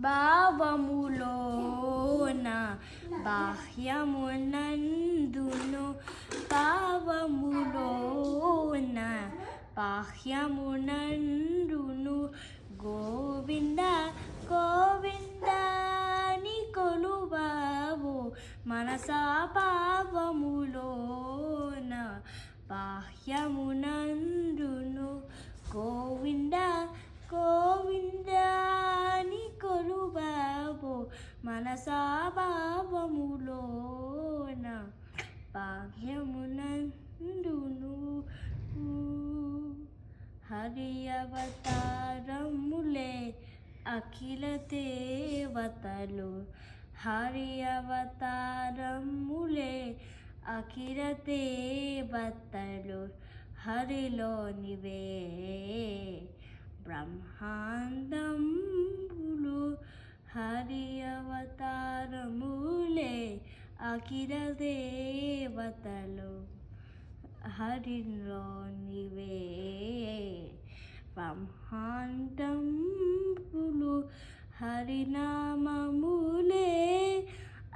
భావములోన బాహ్యమునందును భావములోన బాహ్యమునందును గోవింద గోవింద ని కొలువావు మనసా భావములోన బాహ్యమునందును గోవింద గోవింద ని కొలువావు మనసా భావములోన బాహ్యమునందును హరి అవతారములే అఖిల దేవతలు హరి అవతారములే అఖిల దేవతలు హరిలోనివే బ్రహ్మాండంబులు హరి అవతారములే అఖిల దేవతలు హరిలోనివే బ్రహ్మాండంబులు హరినామములే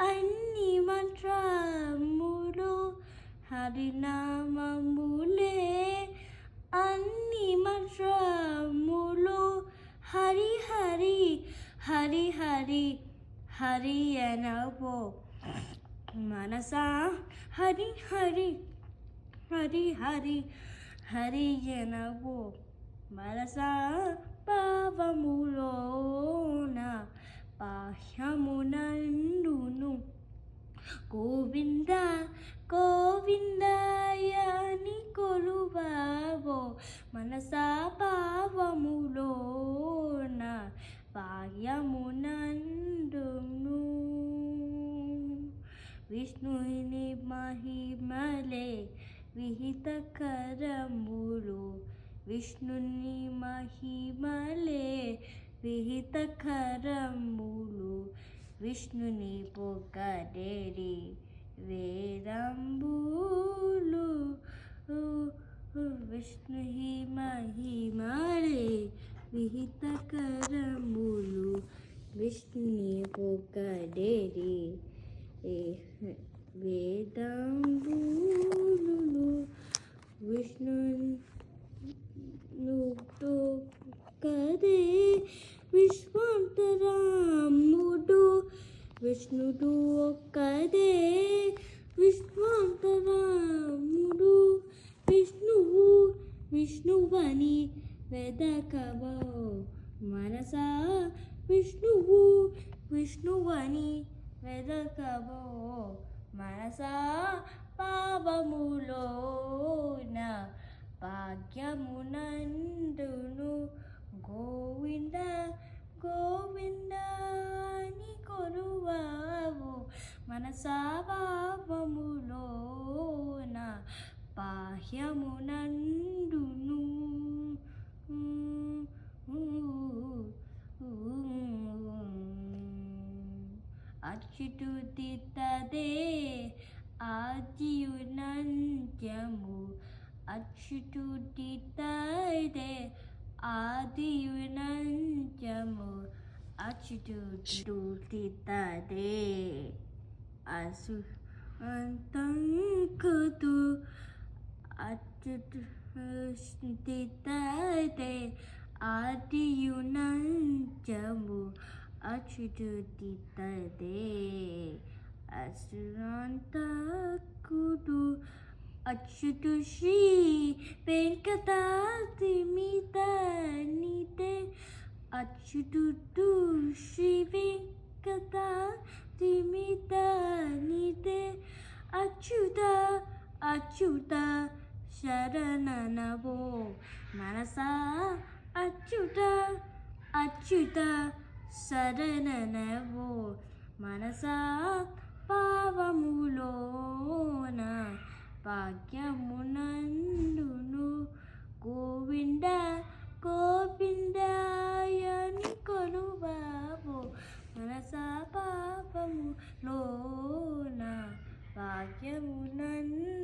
అన్ని మంత్రములు హరినామములే అన్ని మంత్రములు హరి హరి హరి హరి హరి అనవో మనసా హరి హరి హరి హరి హరి అనవో మనసా భావములోన బాహ్యమునందును గోవింద గోవిందయని కొలువావో మనసా భావములోన బాహ్యమునందును విష్ణుని మహిమలే విహిత కరములు విష్ణుని మహిమలే విహిత కరములు విష్ణుని పొగడేరి వేదంబులు విష్ణుని మహిమలే విహిత కరములు విష్ణుని పొగడేరి వేదంబులు విష్ణునుతో కదే విశ్వాంతరాముడు విష్ణుడు ఒక్కదే విశ్వాంతరాముడు విష్ణువు విష్ణువని వెదకవో మనసా విష్ణువు విష్ణువని వెదకవో మనసా పావములోన భాగ్యమునందును గోవింద గోవింద ని కొలువావు మనసా భావములోన బాహ్యమునందును అచ్యుతుతితదే ఆదియునంత్యము అచ్యుతుతితదే ఆదియునంత్యము అచ్యుతుతితదే అసుంతంకుతు అచ్యుతుతితదే ఆదియునంత్యము అచ్యుతుతితదే అసురంతకుడు అచ్యుతు శ్రీ వెంకటాద్రిమిత నితే అచ్యుతుడు శ్రీ వెంకటాద్రిమిత నితే అచ్యుత అచ్యుత శరణనవో మనసా అచ్యుత అచ్యుత శరణనవో మనసా పావములోన భాగ్యమునందును గోవింద గోవిందయని కొలువావు మనసా పాపములోన భాగ్యమునందును